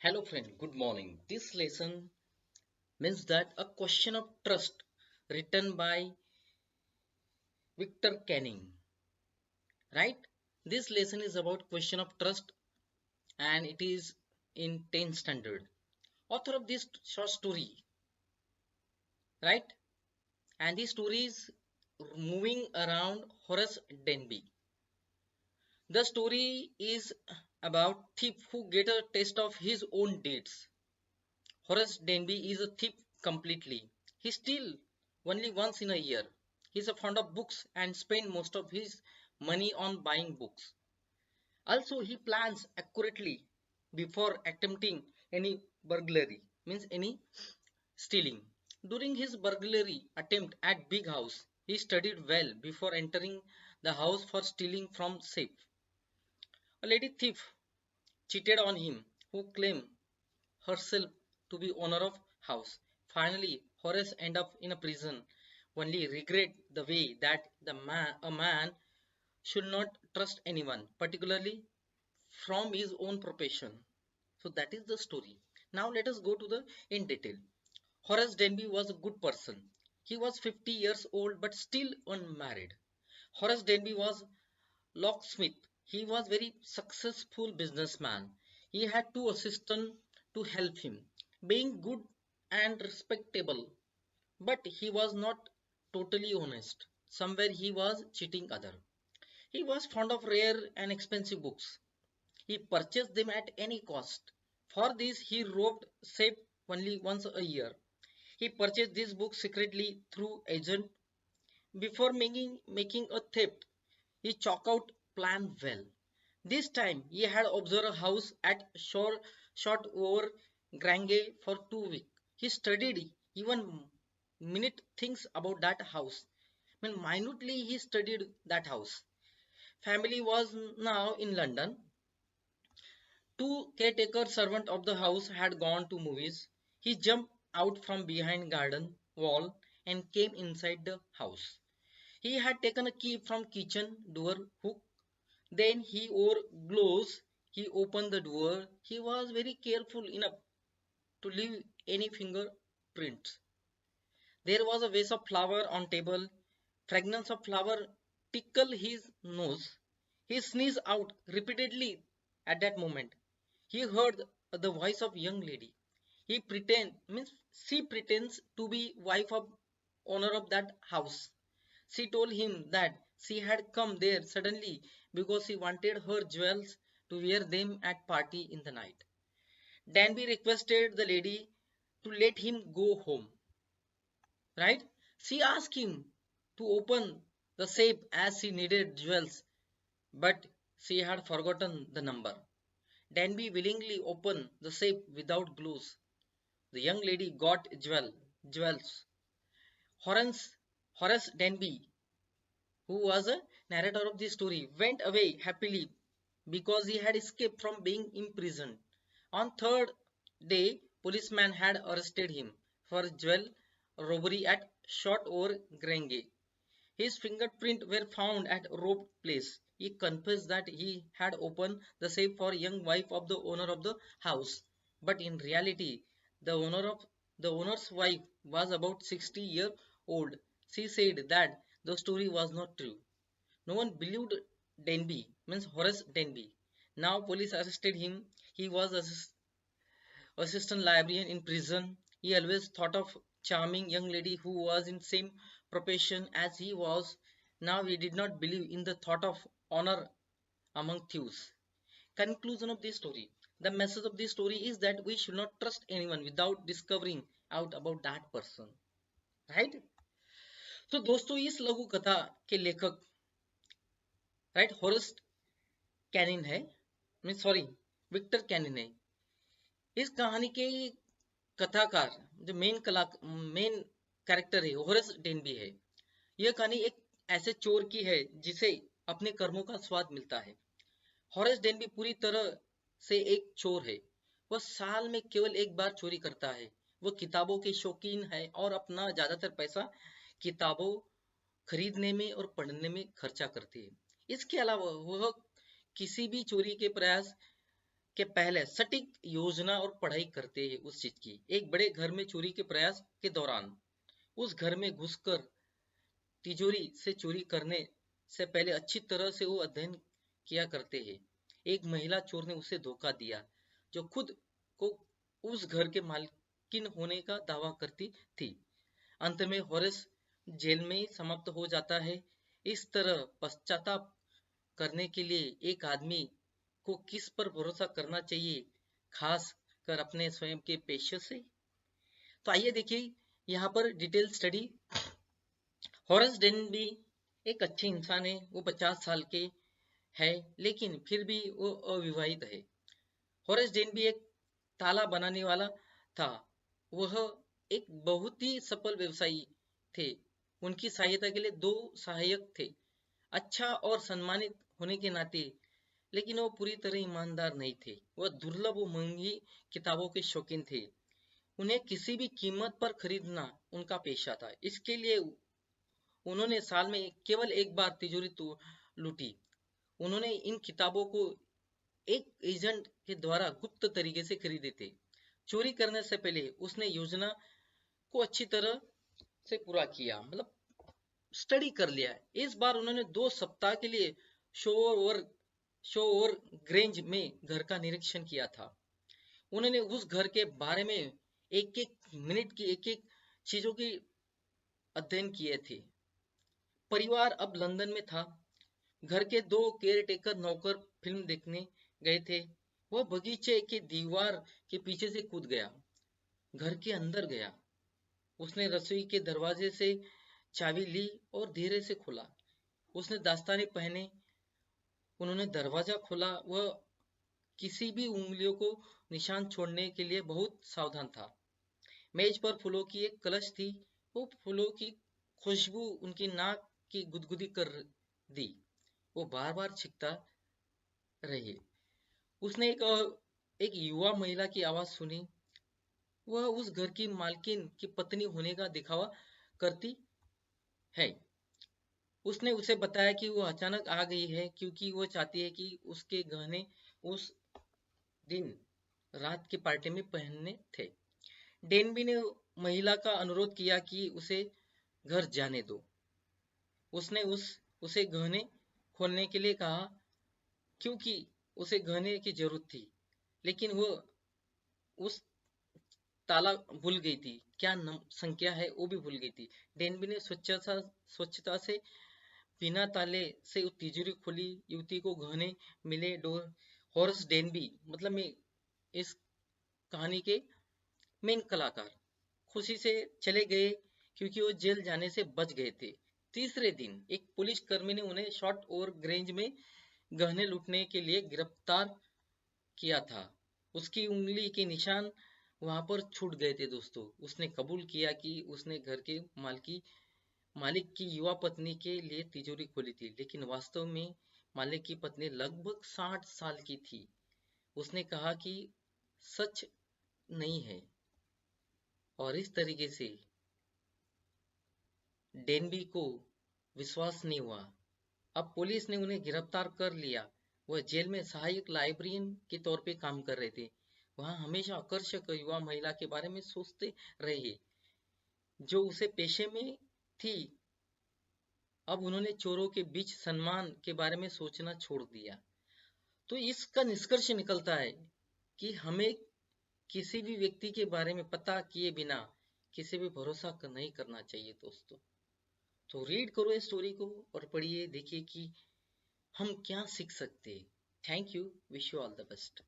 Hello friend, good morning. This lesson means that a question of trust written by Victor Canning, right? This lesson is about question of trust and it is in 10th standard. Author of this short story, right? And this story is moving around Horace Denby. The story is about thief who get a taste of his own deeds. Horace Denby is a thief completely. He steals only once in a year. He is fond of books and spends most of his money on buying books. Also, he plans accurately before attempting any burglary, means any stealing. During his burglary attempt at Big House, he studied well before entering the house for stealing from safe. A lady thief cheated on him, who claimed herself to be owner of house. Finally, Horace end up in a prison. Only regret the way that a man should not trust anyone, particularly from his own profession. So that is the story. Now let us go to the in detail. Horace Denby was a good person. He was 50 years old but still unmarried. Horace Denby was locksmith. He was very successful businessman. He had two assistants to help him, being good and respectable, but he was not totally honest. Somewhere he was cheating other. He was fond of rare and expensive books. He purchased them at any cost. For this he robbed safe only once a year. He purchased these books secretly through agent. Before making a theft, he chalk out plan well. This time he had observed a house at short over Grange for 2 weeks. He studied even minute things about that house. I mean, minutely he studied that house. Family was now in London. Two caretaker servant of the house had gone to movies. He jumped out from behind garden wall and came inside the house. He had taken a key from kitchen door hook. Then he wore gloves. He opened the door. He was very careful enough to leave any fingerprints. There was a vase of flower on table. Fragrance of flower tickled his nose. He sneezed out repeatedly at that moment. He heard the voice of young lady. He pretend means she pretends to be wife of owner of that house. She told him that she had come there suddenly because she wanted her jewels to wear them at party in the night. Danby requested the lady to let him go home. Right? She asked him to open the safe as she needed jewels, but she had forgotten the number. Danby willingly opened the safe without gloves. The young lady got jewels. Horace, Horace Danby, who was a narrator of the story, went away happily because he had escaped from being imprisoned. On third day, policemen had arrested him for jewel robbery at Short over Grange. His fingerprints were found at robbed place. He confessed that he had opened the safe for young wife of the owner of the house, but in reality, the owner's wife was about 60 years old. She said that the story was not true. No one believed Denby, means Horace Denby. Now police arrested him. He was assistant librarian in prison. He always thought of charming young lady who was in same profession as he was. Now he did not believe in the thought of honor among thieves. Conclusion of this story. The message of this story is that we should not trust anyone without discovering out about that person. Right? तो दोस्तों इस लघु कथा के लेखक right होरस canine है mean sorry Victor canine है इस कहानी के कथाकार जो मेन कैरेक्टर है होरस डेनबी है यह कहानी एक ऐसे चोर की है जिसे अपने कर्मों का स्वाद मिलता है होरस डेनबी पूरी तरह से एक चोर है वह साल में केवल एक बार चोरी करता है वह किताबों के शौकीन है और अपना ज्यादातर पैसा किताबों खरीदने में और पढ़ने में खर्चा करती है इसके अलावा वह किसी भी चोरी के प्रयास के पहले सटीक योजना और पढ़ाई करते हैं उस चीज की। एक बड़े घर में चोरी के प्रयास के दौरान उस घर में घुसकर तिजोरी से चोरी करने से पहले अच्छी तरह से वो अध्ययन किया करते हैं। एक महिला चोर ने उसे धोखा दिया जो खुद को उस घर के मालकिन होने का दावा करती थी। अंत में होरेस जेल में समाप्त हो जाता है। इस तरह पश्चाताप करने के लिए एक आदमी को किस पर भरोसा करना चाहिए, खास कर अपने स्वयं के पेशे से। तो आइए देखिए यहाँ पर डिटेल स्टडी। हॉरेस डेनबी एक अच्छे इंसान है। वो 50 साल के है लेकिन फिर भी वो अविवाहित है। हॉरेस डेनबी एक ताला बनाने वाला था। वह एक बहुत ही सफल व्यवसायी थे। उनकी सहायता के लिए 2 सहायक थे। अच्छा और सम्मानित होने के नाते लेकिन वो पूरी तरह ईमानदार नहीं थे। वह दुर्लभ और महंगी किताबों के शौकीन थे। उन्हें किसी भी कीमत पर खरीदना उनका पेशा था। इसके लिए उन्होंने साल में केवल एक बार तिजोरी लूटी। उन्होंने इन किताबों को एक एजेंट के द्वारा गुप्त तरीके से खरीदे थे। चोरी करने से पहले उसने योजना को अच्छी तरह से पूरा किया, मतलब स्टडी कर लिया। इस बार उन्होंने 2 सप्ताह के लिए शोर शो और ग्रेंज में घर का निरीक्षण किया था। उन्होंने उस घर के बारे में एक एक मिनट की एक एक चीजों की अध्ययन किए थे। परिवार अब लंदन में था। घर के 2 केयरटेकर नौकर फिल्म देखने गए थे। वह बगीचे के दीवार के पीछे से कूद गया, घर के अंदर गया। उसने रसोई के दरवाजे से चाबी ली और धीरे से खोला। उसने दस्ताने पहने। उन्होंने दरवाजा खोला। वह किसी भी उंगलियों को निशान छोड़ने के लिए बहुत सावधान था। मेज पर फूलों की एक कलश थी। वो फूलों की खुशबू उनकी नाक की गुदगुदी कर दी। वो बार बार छिकता रहे। उसने एक युवा महिला की आवाज सुनी। वह उस घर की मालकिन की पत्नी होने का दिखावा करती है। उसने उसे बताया कि वो अचानक आ गई है क्योंकि वो चाहती है कि उसके गहने उस दिन रात की पार्टी में पहनने थे। डेनबी ने महिला का अनुरोध किया कि उसे घर जाने दो। उसने उसे गहने खोलने के लिए कहा क्योंकि उसे गहने की जरूरत थी, लेकिन वो उस ताला भूल गई थी। क्या संख्या है वो भी भूल गई थी। डेनबी ने स्वच्छता से बिना ताले से तिजोरी खोली। युवती को गहने मिले। डोर हॉरेस डेनबी मतलब मैं इस कहानी के मेन कलाकार खुशी से चले गए क्योंकि वो जेल जाने से बच गए थे। तीसरे दिन एक पुलिस कर्मी ने उन्हें शॉर्ट और ग्रेंज में गहने लूटने के लिए गिरफ्तार किया था। उसकी उंगली के निशान वहां पर छूट गए थे दोस्तों। उसने कबूल किया कि उसने घर के मालिक की युवा पत्नी के लिए तिजोरी खोली थी, लेकिन वास्तव में मालिक की पत्नी लगभग 60 साल की थी। उसने कहा कि सच नहीं है। और इस तरीके से डेनबी को विश्वास नहीं हुआ। अब पुलिस ने उन्हें गिरफ्तार कर लिया। वह जेल में सहायक लाइब्रेरियन के तौर पे काम कर रहे थे। वहां हमेशा आकर्षक युवा महिला के बारे में सोचते रहे जो उसे पेशे में थी। अब उन्होंने चोरों के बीच सम्मान के बारे में सोचना छोड़ दिया। तो इसका निष्कर्ष निकलता है कि हमें किसी भी व्यक्ति के बारे में पता किए बिना किसी भी भरोसा नहीं करना चाहिए दोस्तों। तो रीड करो इस स्टोरी को और पढ़िए, देखिए कि हम क्या सीख सकते हैं। Thank you, wish you all the best.